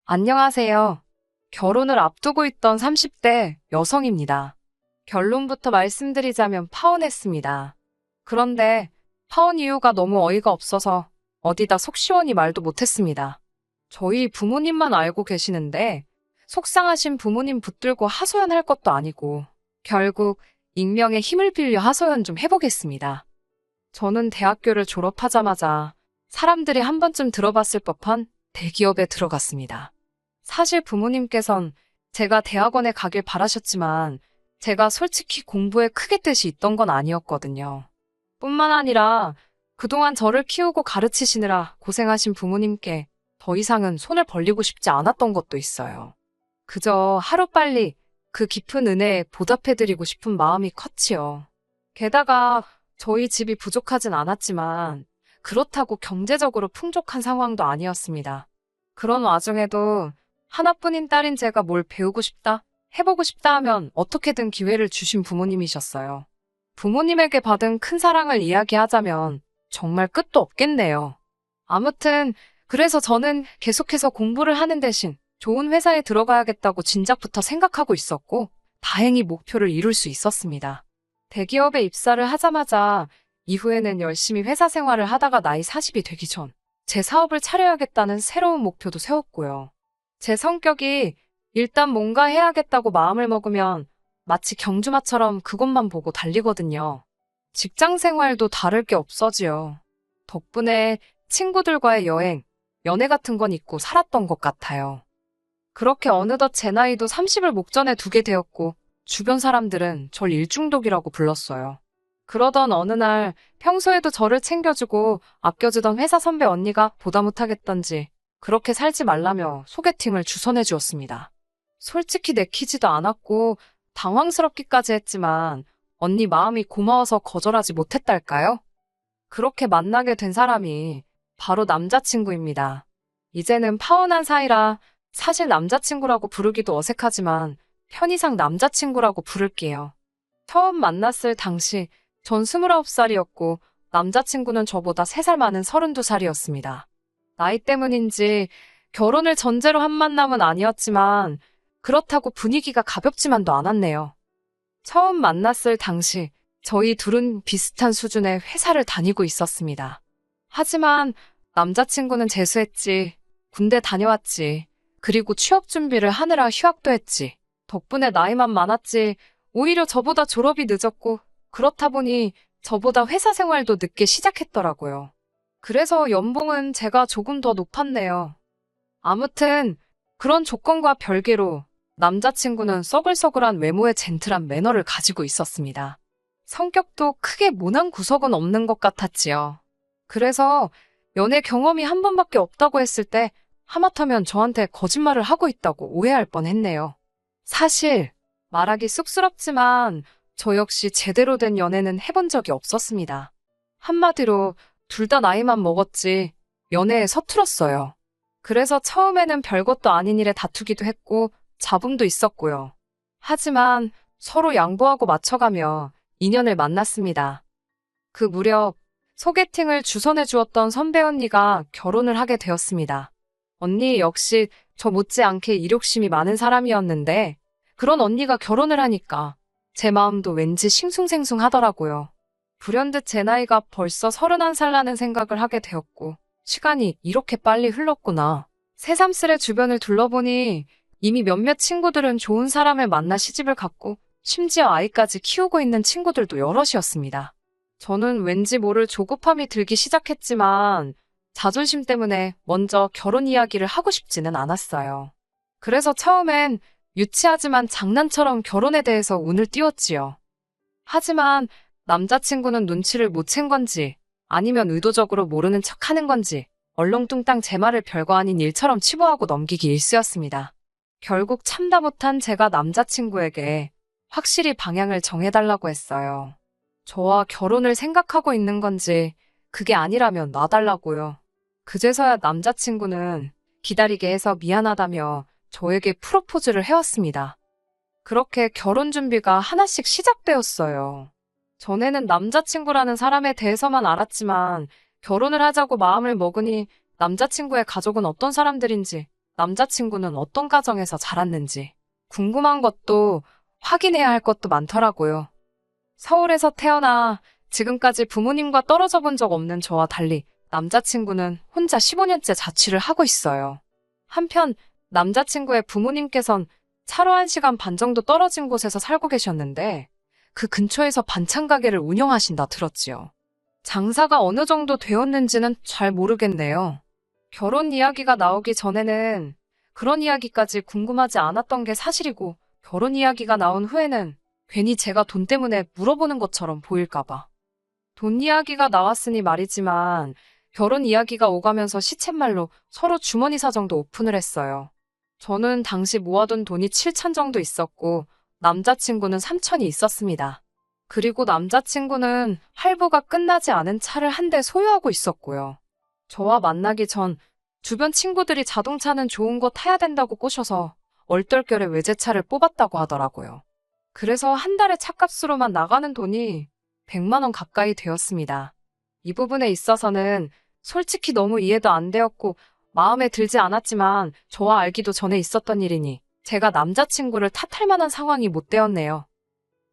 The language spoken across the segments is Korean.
안녕하세요. 결혼을 앞두고 있던 30대 여성입니다. 결론부터 말씀드리자면 파혼했습니다. 그런데 파혼 이유가 너무 어이가 없어서 어디다 속 시원히 말도 못했습니다. 저희 부모님만 알고 계시는데 속상하신 부모님 붙들고 하소연할 것도 아니고 결국 익명의 힘을 빌려 하소연 좀 해보겠습니다. 저는 대학교를 졸업하자마자 사람들이 한 번쯤 들어봤을 법한 대기업에 들어갔습니다. 사실 부모님께선 제가 대학원에 가길 바라셨지만 제가 솔직히 공부에 크게 뜻이 있던 건 아니었거든요. 뿐만 아니라 그동안 저를 키우고 가르치시느라 고생하신 부모님께 더 이상은 손을 벌리고 싶지 않았던 것도 있어요. 그저 하루빨리 그 깊은 은혜에 보답해드리고 싶은 마음이 컸지요. 게다가 저희 집이 부족하진 않았지만 그렇다고 경제적으로 풍족한 상황도 아니었습니다. 그런 와중에도 하나뿐인 딸인 제가 뭘 배우고 싶다, 해보고 싶다 하면 어떻게든 기회를 주신 부모님이셨어요. 부모님에게 받은 큰 사랑을 이야기하자면 정말 끝도 없겠네요. 아무튼 그래서 저는 계속해서 공부를 하는 대신 좋은 회사에 들어가야겠다고 진작부터 생각하고 있었고 다행히 목표를 이룰 수 있었습니다. 대기업에 입사를 하자마자 이후에는 열심히 회사 생활을 하다가 나이 40이 되기 전 제 사업을 차려야겠다는 새로운 목표도 세웠고요. 제 성격이 일단 뭔가 해야겠다고 마음을 먹으면 마치 경주마처럼 그것만 보고 달리거든요. 직장 생활도 다를 게 없어지요. 덕분에 친구들과의 여행, 연애 같은 건 잊고 살았던 것 같아요. 그렇게 어느덧 제 나이도 30을 목전에 두게 되었고 주변 사람들은 절 일중독이라고 불렀어요. 그러던 어느 날 평소에도 저를 챙겨주고 아껴주던 회사 선배 언니가 보다 못하겠던지 그렇게 살지 말라며 소개팅을 주선해 주었습니다. 솔직히 내키지도 않았고 당황스럽기까지 했지만 언니 마음이 고마워서 거절하지 못했달까요? 그렇게 만나게 된 사람이 바로 남자친구입니다. 이제는 파혼한 사이라 사실 남자친구라고 부르기도 어색하지만 편의상 남자친구라고 부를게요. 처음 만났을 당시 전 29살이었고 남자친구는 저보다 3살 많은 32살이었습니다. 나이 때문인지 결혼을 전제로 한 만남은 아니었지만 그렇다고 분위기가 가볍지만도 않았네요. 처음 만났을 당시 저희 둘은 비슷한 수준의 회사를 다니고 있었습니다. 하지만 남자친구는 재수했지, 군대 다녀왔지, 그리고 취업 준비를 하느라 휴학도 했지. 덕분에 나이만 많았지 오히려 저보다 졸업이 늦었고 그렇다 보니 저보다 회사 생활도 늦게 시작했더라고요. 그래서 연봉은 제가 조금 더 높았네요. 아무튼 그런 조건과 별개로 남자친구는 써글써글한 외모의 젠틀한 매너를 가지고 있었습니다. 성격도 크게 모난 구석은 없는 것 같았지요. 그래서 연애 경험이 한 번밖에 없다고 했을 때 하마터면 저한테 거짓말을 하고 있다고 오해할 뻔했네요. 사실 말하기 쑥스럽지만 저 역시 제대로 된 연애는 해본 적이 없었습니다. 한마디로 둘 다 나이만 먹었지 연애에 서툴었어요. 그래서 처음에는 별것도 아닌 일에 다투기도 했고 잡음도 있었고요. 하지만 서로 양보하고 맞춰가며 인연을 만났습니다. 그 무렵 소개팅을 주선해 주었던 선배 언니가 결혼을 하게 되었습니다. 언니 역시 저 못지않게 이욕심이 많은 사람이었는데 그런 언니가 결혼을 하니까 제 마음도 왠지 싱숭생숭하더라고요. 불현듯 제 나이가 벌써 31살라는 생각을 하게 되었고 시간이 이렇게 빨리 흘렀구나. 새삼스레 주변을 둘러보니 이미 몇몇 친구들은 좋은 사람을 만나 시집을 갔고 심지어 아이까지 키우고 있는 친구들도 여럿이었습니다. 저는 왠지 모를 조급함이 들기 시작했지만 자존심 때문에 먼저 결혼 이야기를 하고 싶지는 않았어요. 그래서 처음엔 유치하지만 장난처럼 결혼에 대해서 운을 띄웠지요. 하지만 남자친구는 눈치를 못 챈 건지 아니면 의도적으로 모르는 척하는 건지 얼렁뚱땅 제 말을 별거 아닌 일처럼 치부하고 넘기기 일쑤였습니다. 결국 참다 못한 제가 남자친구에게 확실히 방향을 정해달라고 했어요. 저와 결혼을 생각하고 있는 건지 그게 아니라면 놔달라고요. 그제서야 남자친구는 기다리게 해서 미안하다며 저에게 프로포즈를 해왔습니다. 그렇게 결혼 준비가 하나씩 시작되었어요. 전에는 남자친구라는 사람에 대해서만 알았지만 결혼을 하자고 마음을 먹으니 남자친구의 가족은 어떤 사람들인지 남자친구는 어떤 가정에서 자랐는지 궁금한 것도 확인해야 할 것도 많더라고요. 서울에서 태어나 지금까지 부모님과 떨어져 본 적 없는 저와 달리 남자친구는 혼자 15년째 자취를 하고 있어요. 한편 남자친구의 부모님께선 차로 1시간 반 정도 떨어진 곳에서 살고 계셨는데 그 근처에서 반찬 가게를 운영하신다 들었지요. 장사가 어느 정도 되었는지는 잘 모르겠네요. 결혼 이야기가 나오기 전에는 그런 이야기까지 궁금하지 않았던 게 사실이고 결혼 이야기가 나온 후에는 괜히 제가 돈 때문에 물어보는 것처럼 보일까봐. 돈 이야기가 나왔으니 말이지만 결혼 이야기가 오가면서 시쳇말로 서로 주머니 사정도 오픈을 했어요. 저는 당시 모아둔 돈이 7천 정도 있었고 남자친구는 3천이 있었습니다. 그리고 남자친구는 할부가 끝나지 않은 차를 한 대 소유하고 있었고요. 저와 만나기 전 주변 친구들이 자동차는 좋은 거 타야 된다고 꼬셔서 얼떨결에 외제차를 뽑았다고 하더라고요. 그래서 한 달에 차값으로만 나가는 돈이 100만 원 가까이 되었습니다. 이 부분에 있어서는 솔직히 너무 이해도 안 되었고 마음에 들지 않았지만 저와 알기도 전에 있었던 일이니 제가 남자친구를 탓할 만한 상황이 못 되었네요.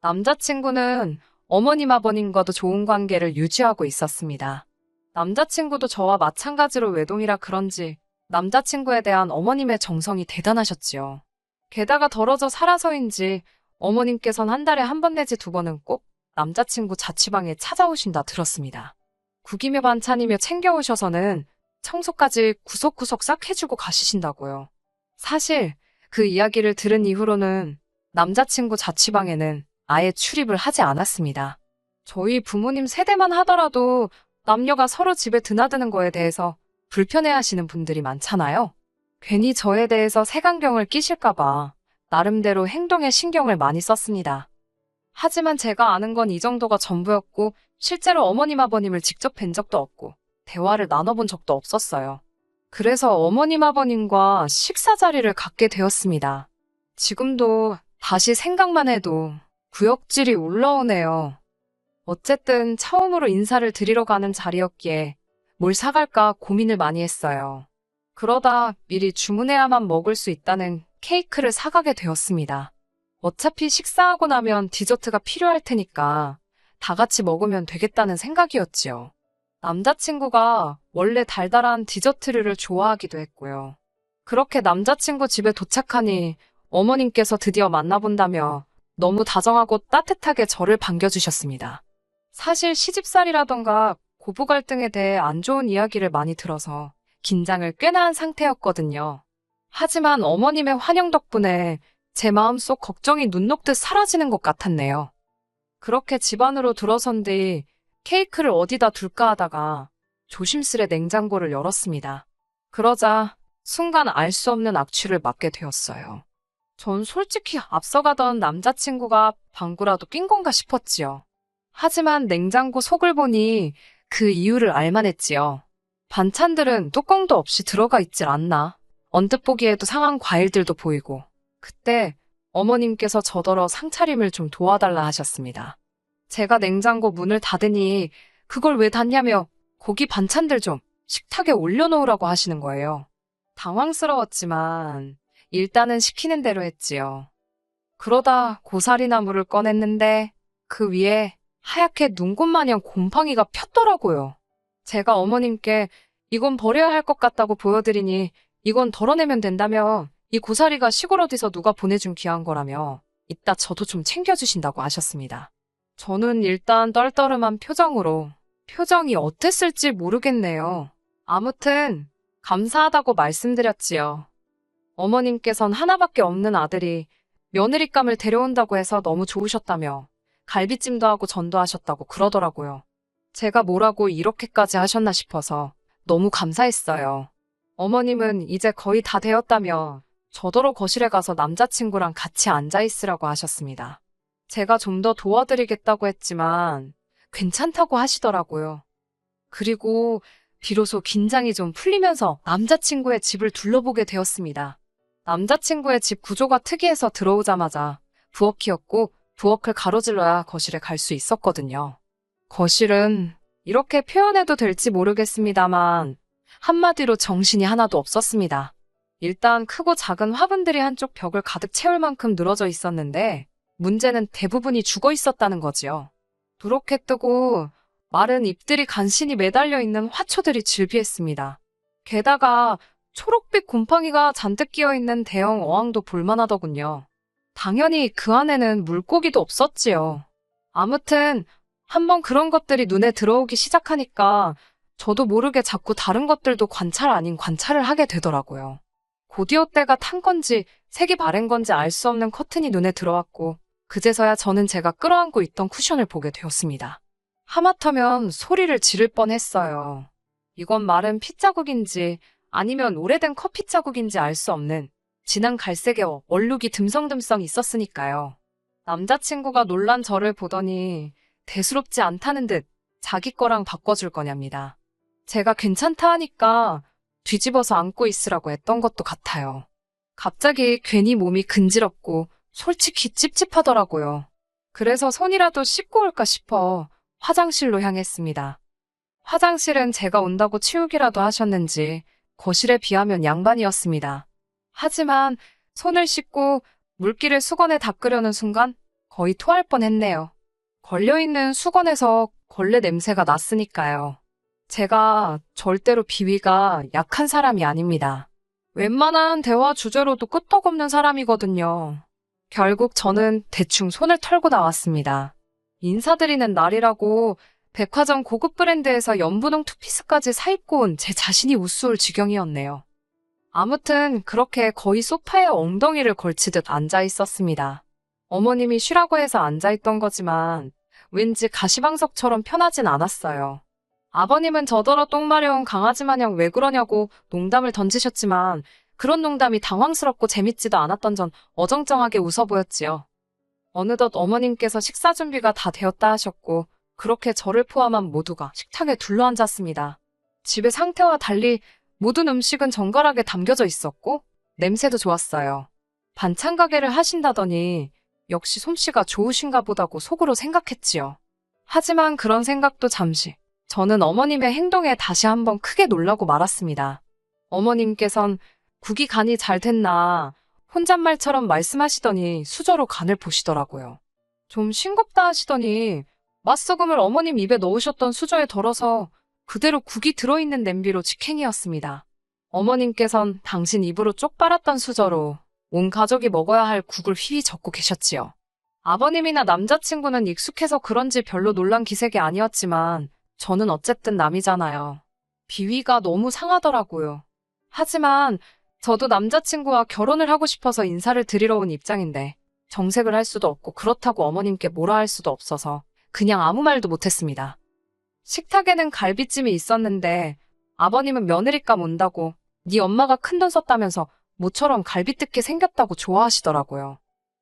남자친구는 어머님 아버님과도 좋은 관계를 유지하고 있었습니다. 남자친구도 저와 마찬가지로 외동이라 그런지 남자친구에 대한 어머님의 정성이 대단하셨지요. 게다가 덜어져 살아서인지 어머님께선 한 달에 한 번 내지 2번은 꼭 남자친구 자취방에 찾아오신다 들었습니다. 국이며 반찬이며 챙겨오셔서는 청소까지 구석구석 싹 해주고 가시신다고요. 사실 그 이야기를 들은 이후로는 남자친구 자취방에는 아예 출입을 하지 않았습니다. 저희 부모님 세대만 하더라도 남녀가 서로 집에 드나드는 거에 대해서 불편해하시는 분들이 많잖아요. 괜히 저에 대해서 색안경을 끼실까봐 나름대로 행동에 신경을 많이 썼습니다. 하지만 제가 아는 건 이 정도가 전부였고 실제로 어머님 아버님을 직접 뵌 적도 없고 대화를 나눠본 적도 없었어요. 그래서 어머님 아버님과 식사 자리를 갖게 되었습니다. 지금도 다시 생각만 해도 구역질이 올라오네요. 어쨌든 처음으로 인사를 드리러 가는 자리였기에 뭘 사갈까 고민을 많이 했어요. 그러다 미리 주문해야만 먹을 수 있다는 케이크를 사가게 되었습니다. 어차피 식사하고 나면 디저트가 필요할 테니까 다 같이 먹으면 되겠다는 생각이었지요. 남자친구가 원래 달달한 디저트류를 좋아하기도 했고요. 그렇게 남자친구 집에 도착하니 어머님께서 드디어 만나본다며 너무 다정하고 따뜻하게 저를 반겨주셨습니다. 사실 시집살이라던가 고부 갈등에 대해 안 좋은 이야기를 많이 들어서 긴장을 꽤나 한 상태였거든요. 하지만 어머님의 환영 덕분에 제 마음속 걱정이 눈 녹듯 사라지는 것 같았네요. 그렇게 집 안으로 들어선 뒤 케이크를 어디다 둘까 하다가 조심스레 냉장고를 열었습니다. 그러자 순간 알 수 없는 악취를 맡게 되었어요. 전 솔직히 앞서가던 남자친구가 방구라도 낀 건가 싶었지요. 하지만 냉장고 속을 보니 그 이유를 알만했지요. 반찬들은 뚜껑도 없이 들어가 있질 않나. 언뜻 보기에도 상한 과일들도 보이고. 그때 어머님께서 저더러 상차림을 좀 도와달라 하셨습니다. 제가 냉장고 문을 닫으니 그걸 왜 닫냐며 고기 반찬들 좀 식탁에 올려놓으라고 하시는 거예요. 당황스러웠지만 일단은 시키는 대로 했지요. 그러다 고사리나물을 꺼냈는데 그 위에 하얗게 눈꽃마냥 곰팡이가 폈더라고요. 제가 어머님께 이건 버려야 할 것 같다고 보여드리니 이건 덜어내면 된다며 이 고사리가 시골 어디서 누가 보내준 귀한 거라며 이따 저도 좀 챙겨주신다고 하셨습니다. 저는 일단 떨떠름한 표정으로 표정이 어땠을지 모르겠네요. 아무튼 감사하다고 말씀드렸지요. 어머님께선 하나밖에 없는 아들이 며느리감을 데려온다고 해서 너무 좋으셨다며 갈비찜도 하고 전도 하셨다고 그러더라고요. 제가 뭐라고 이렇게까지 하셨나 싶어서 너무 감사했어요. 어머님은 이제 거의 다 되었다며 저더러 거실에 가서 남자친구랑 같이 앉아있으라고 하셨습니다. 제가 좀 더 도와드리겠다고 했지만 괜찮다고 하시더라고요. 그리고 비로소 긴장이 좀 풀리면서 남자친구의 집을 둘러보게 되었습니다. 남자친구의 집 구조가 특이해서 들어오자마자 부엌이었고 부엌을 가로질러야 거실에 갈 수 있었거든요. 거실은 이렇게 표현해도 될지 모르겠습니다만 한마디로 정신이 하나도 없었습니다. 일단 크고 작은 화분들이 한쪽 벽을 가득 채울 만큼 늘어져 있었는데 문제는 대부분이 죽어 있었다는 거지요. 누렇게 뜨고 마른 잎들이 간신히 매달려 있는 화초들이 즐비했습니다. 게다가 초록빛 곰팡이가 잔뜩 끼어 있는 대형 어항도 볼만하더군요. 당연히 그 안에는 물고기도 없었지요. 아무튼 한번 그런 것들이 눈에 들어오기 시작하니까 저도 모르게 자꾸 다른 것들도 관찰 아닌 관찰을 하게 되더라고요. 곧이어 때가 탄 건지 색이 바랜 건지 알 수 없는 커튼이 눈에 들어왔고 그제서야 저는 제가 끌어안고 있던 쿠션을 보게 되었습니다. 하마터면 소리를 지를 뻔했어요. 이건 마른 핏자국인지 아니면 오래된 커피 자국인지 알 수 없는 진한 갈색의 얼룩이 듬성듬성 있었으니까요. 남자친구가 놀란 저를 보더니 대수롭지 않다는 듯 자기 거랑 바꿔줄 거냐입니다. 제가 괜찮다 하니까 뒤집어서 안고 있으라고 했던 것도 같아요. 갑자기 괜히 몸이 근지럽고 솔직히 찝찝하더라고요. 그래서 손이라도 씻고 올까 싶어 화장실로 향했습니다. 화장실은 제가 온다고 치우기라도 하셨는지 거실에 비하면 양반이었습니다. 하지만 손을 씻고 물기를 수건에 닦으려는 순간 거의 토할 뻔했네요. 걸려있는 수건에서 걸레 냄새가 났으니까요. 제가 절대로 비위가 약한 사람이 아닙니다. 웬만한 대화 주제로도 끄떡없는 사람이거든요. 결국 저는 대충 손을 털고 나왔습니다. 인사드리는 날이라고 백화점 고급 브랜드에서 연분홍 투피스까지 사입고 온 제 자신이 우스울 지경이었네요. 아무튼 그렇게 거의 소파에 엉덩이를 걸치듯 앉아 있었습니다. 어머님이 쉬라고 해서 앉아있던 거지만 왠지 가시방석처럼 편하진 않았어요. 아버님은 저더러 똥 마려운 강아지 마냥 왜 그러냐고 농담을 던지셨지만 그런 농담이 당황스럽고 재밌지도 않았던 전 어정쩡하게 웃어 보였지요. 어느덧 어머님께서 식사 준비가 다 되었다 하셨고 그렇게 저를 포함한 모두가 식탁에 둘러앉았습니다. 집의 상태와 달리 모든 음식은 정갈하게 담겨져 있었고 냄새도 좋았어요. 반찬 가게를 하신다더니 역시 솜씨가 좋으신가 보다고 속으로 생각했지요. 하지만 그런 생각도 잠시. 저는 어머님의 행동에 다시 한번 크게 놀라고 말았습니다. 어머님께선 국이 간이 잘 됐나 혼잣말처럼 말씀하시더니 수저로 간을 보시더라고요. 좀 싱겁다 하시더니 맛소금을 어머님 입에 넣으셨던 수저에 덜어서 그대로 국이 들어있는 냄비로 직행이었습니다. 어머님께선 당신 입으로 쪽 빨았던 수저로 온 가족이 먹어야 할 국을 휘휘 젓고 계셨지요. 아버님이나 남자친구는 익숙해서 그런지 별로 놀란 기색이 아니었지만 저는 어쨌든 남이잖아요. 비위가 너무 상하더라고요. 하지만 저도 남자친구와 결혼을 하고 싶어서 인사를 드리러 온 입장인데 정색을 할 수도 없고 그렇다고 어머님께 뭐라 할 수도 없어서 그냥 아무 말도 못했습니다. 식탁에는 갈비찜이 있었는데 아버님은 며느리감 온다고 네 엄마가 큰돈 썼다면서 모처럼 갈비 뜯게 생겼다고 좋아하시더라고요.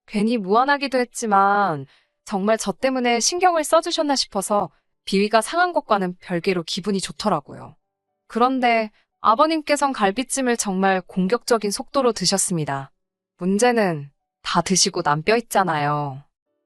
괜히 무안하기도 했지만 정말 저 때문에 신경을 써주셨나 싶어서 비위가 상한 것과는 별개로 기분이 좋더라고요. 그런데 아버님께선 갈비찜을 정말 공격적인 속도로 드셨습니다. 문제는 다 드시고 남 뼈 있잖아요.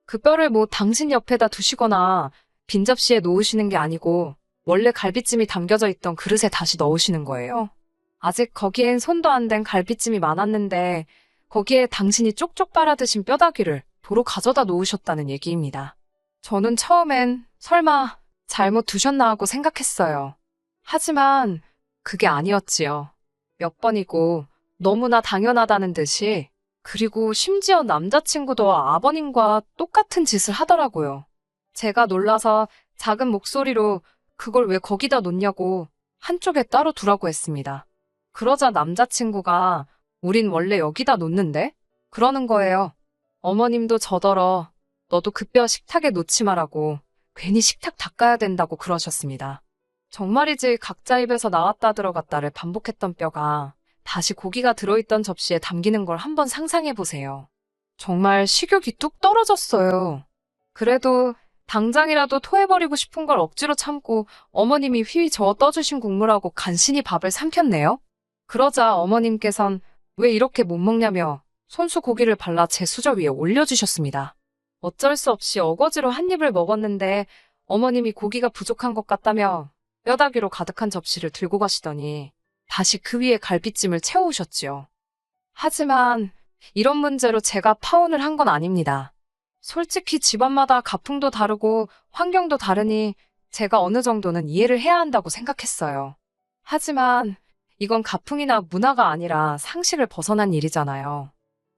그 뼈를 뭐 당신 옆에다 두시거나 빈 접시에 놓으시는 게 아니고 원래 갈비찜이 담겨져 있던 그릇에 다시 넣으시는 거예요. 아직 거기엔 손도 안 댄 갈비찜이 많았는데 거기에 당신이 쪽쪽 빨아 드신 뼈다귀를 도로 가져다 놓으셨다는 얘기입니다. 저는 처음엔 설마 잘못 두셨나 하고 생각했어요. 하지만 그게 아니었지요. 몇 번이고 너무나 당연하다는 듯이 그리고 심지어 남자친구도 아버님과 똑같은 짓을 하더라고요. 제가 놀라서 작은 목소리로 그걸 왜 거기다 놓냐고 한쪽에 따로 두라고 했습니다. 그러자 남자친구가 우린 원래 여기다 놓는데? 그러는 거예요. 어머님도 저더러 너도 그 뼈 식탁에 놓지 말라고 괜히 식탁 닦아야 된다고 그러셨습니다. 정말이지 각자 입에서 나왔다 들어갔다를 반복했던 뼈가 다시 고기가 들어있던 접시에 담기는 걸 한번 상상해보세요. 정말 식욕이 뚝 떨어졌어요. 그래도 당장이라도 토해버리고 싶은 걸 억지로 참고 어머님이 휘휘 저어 떠주신 국물하고 간신히 밥을 삼켰네요. 그러자 어머님께선 왜 이렇게 못 먹냐며 손수 고기를 발라 제 수저 위에 올려주셨습니다. 어쩔 수 없이 어거지로 한 입을 먹었는데 어머님이 고기가 부족한 것 같다며 뼈다귀로 가득한 접시를 들고 가시더니 다시 그 위에 갈비찜을 채워오셨지요. 하지만 이런 문제로 제가 파혼을 한 건 아닙니다. 솔직히 집안마다 가풍도 다르고 환경도 다르니 제가 어느 정도는 이해를 해야 한다고 생각했어요. 하지만 이건 가풍이나 문화가 아니라 상식을 벗어난 일이잖아요.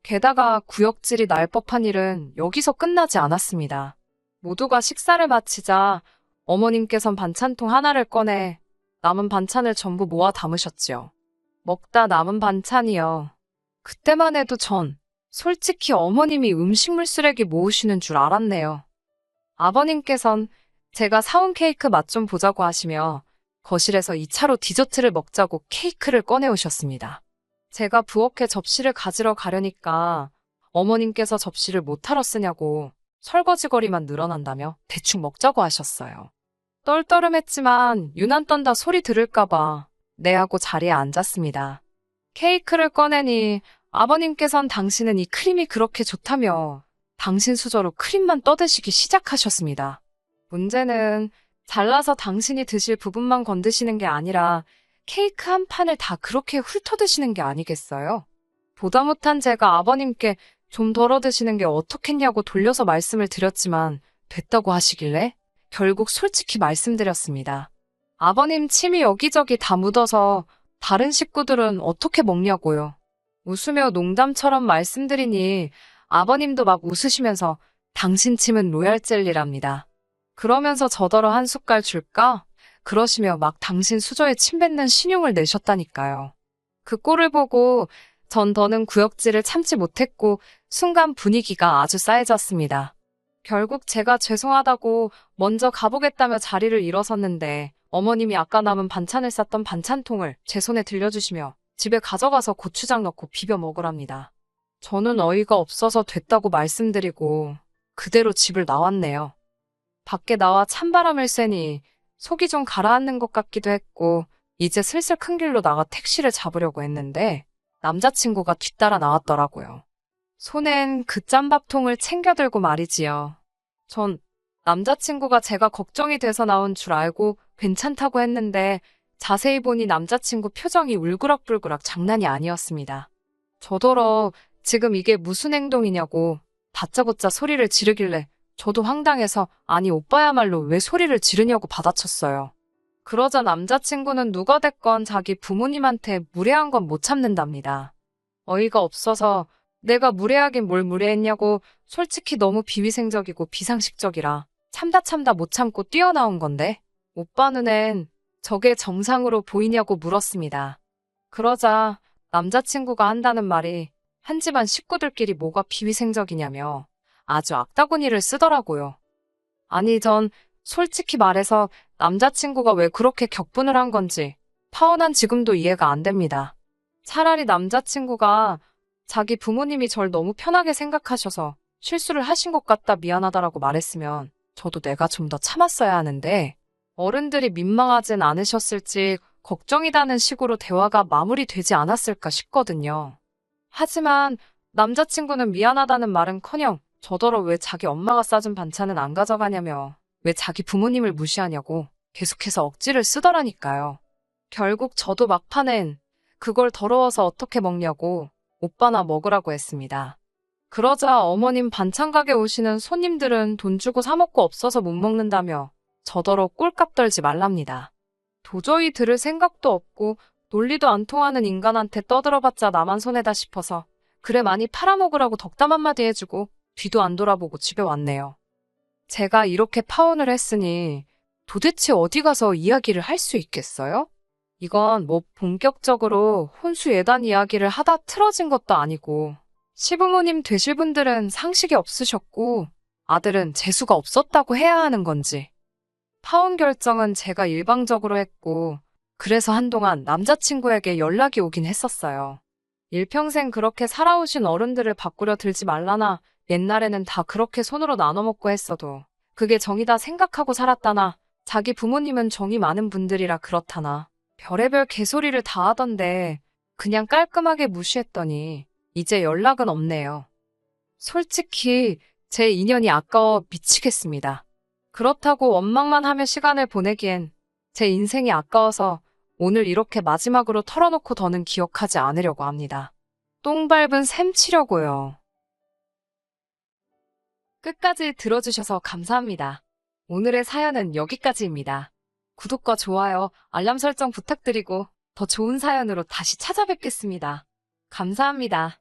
게다가 구역질이 날 법한 일은 여기서 끝나지 않았습니다. 모두가 식사를 마치자 어머님께선 반찬통 하나를 꺼내 남은 반찬을 전부 모아 담으셨지요. 먹다 남은 반찬이요. 그때만 해도 전 솔직히 어머님이 음식물 쓰레기 모으시는 줄 알았네요. 아버님께선 제가 사온 케이크 맛 좀 보자고 하시며 거실에서 2차로 디저트를 먹자고 케이크를 꺼내오셨습니다. 제가 부엌에 접시를 가지러 가려니까 어머님께서 접시를 못하러 쓰냐고 설거지거리만 늘어난다며 대충 먹자고 하셨어요. 떨떠름했지만 유난 떤다 소리 들을까봐 네 하고 자리에 앉았습니다. 케이크를 꺼내니 아버님께선 당신은 이 크림이 그렇게 좋다며 당신 수저로 크림만 떠드시기 시작하셨습니다. 문제는 잘라서 당신이 드실 부분만 건드시는 게 아니라 케이크 한 판을 다 그렇게 훑어드시는 게 아니겠어요? 보다 못한 제가 아버님께 좀 덜어 드시는 게 어떻겠냐고 돌려서 말씀을 드렸지만 됐다고 하시길래 결국 솔직히 말씀드렸습니다. 아버님 침이 여기저기 다 묻어서 다른 식구들은 어떻게 먹냐고요. 웃으며 농담처럼 말씀드리니 아버님도 막 웃으시면서 당신 침은 로얄 젤리랍니다. 그러면서 저더러 한 숟갈 줄까? 그러시며 막 당신 수저에 침 뱉는 신용을 내셨다니까요. 그 꼴을 보고 전 더는 구역질을 참지 못했고 순간 분위기가 아주 싸해졌습니다. 결국 제가 죄송하다고 먼저 가보겠다며 자리를 일어섰는데 어머님이 아까 남은 반찬을 쌌던 반찬통을 제 손에 들려주시며 집에 가져가서 고추장 넣고 비벼 먹으랍니다. 저는 어이가 없어서 됐다고 말씀드리고 그대로 집을 나왔네요. 밖에 나와 찬바람을 쐬니 속이 좀 가라앉는 것 같기도 했고 이제 슬슬 큰 길로 나가 택시를 잡으려고 했는데 남자친구가 뒤따라 나왔더라고요. 손엔 그 짬밥통을 챙겨들고 말이지요. 전 남자친구가 제가 걱정이 돼서 나온 줄 알고 괜찮다고 했는데 자세히 보니 남자친구 표정이 울그락불그락 장난이 아니었습니다. 저더러 지금 이게 무슨 행동이냐고 다짜고짜 소리를 지르길래 저도 황당해서 아니 오빠야말로 왜 소리를 지르냐고 받아쳤어요. 그러자 남자친구는 누가 됐건 자기 부모님한테 무례한 건 못 참는답니다. 어이가 없어서 내가 무례하긴 뭘 무례했냐고 솔직히 너무 비위생적이고 비상식적이라 참다 못 참고 뛰어나온 건데 오빠 눈엔 저게 정상으로 보이냐고 물었습니다. 그러자 남자친구가 한다는 말이 한 집안 식구들끼리 뭐가 비위생적이냐며 아주 악다구니를 쓰더라고요. 아니 전 솔직히 말해서 남자친구가 왜 그렇게 격분을 한 건지 파혼한 지금도 이해가 안 됩니다. 차라리 남자친구가 자기 부모님이 절 너무 편하게 생각하셔서 실수를 하신 것 같다 미안하다라고 말했으면 저도 내가 좀 더 참았어야 하는데 어른들이 민망하진 않으셨을지 걱정이다는 식으로 대화가 마무리되지 않았을까 싶거든요. 하지만 남자친구는 미안하다는 말은커녕 저더러 왜 자기 엄마가 싸준 반찬은 안 가져가냐며 왜 자기 부모님을 무시하냐고 계속해서 억지를 쓰더라니까요. 결국 저도 막판엔 그걸 더러워서 어떻게 먹냐고 오빠나 먹으라고 했습니다. 그러자 어머님 반찬 가게 오시는 손님들은 돈 주고 사 먹고 없어서 못 먹는다며 저더러 꼴값 떨지 말랍니다. 도저히 들을 생각도 없고 논리도 안 통하는 인간한테 떠들어봤자 나만 손해다 싶어서 그래 많이 팔아먹으라고 덕담 한마디 해주고 뒤도 안 돌아보고 집에 왔네요. 제가 이렇게 파혼을 했으니 도대체 어디 가서 이야기를 할 수 있겠어요? 이건 뭐 본격적으로 혼수 예단 이야기를 하다 틀어진 것도 아니고 시부모님 되실 분들은 상식이 없으셨고 아들은 재수가 없었다고 해야 하는 건지 파혼 결정은 제가 일방적으로 했고 그래서 한동안 남자친구에게 연락이 오긴 했었어요. 일평생 그렇게 살아오신 어른들을 바꾸려 들지 말라나 옛날에는 다 그렇게 손으로 나눠 먹고 했어도 그게 정이다 생각하고 살았다나 자기 부모님은 정이 많은 분들이라 그렇다나 별의별 개소리를 다 하던데 그냥 깔끔하게 무시했더니 이제 연락은 없네요. 솔직히 제 인연이 아까워 미치겠습니다. 그렇다고 원망만 하며 시간을 보내기엔 제 인생이 아까워서 오늘 이렇게 마지막으로 털어놓고 더는 기억하지 않으려고 합니다. 똥 밟은 셈 치려고요. 끝까지 들어주셔서 감사합니다. 오늘의 사연은 여기까지입니다. 구독과 좋아요, 알람 설정 부탁드리고 더 좋은 사연으로 다시 찾아뵙겠습니다. 감사합니다.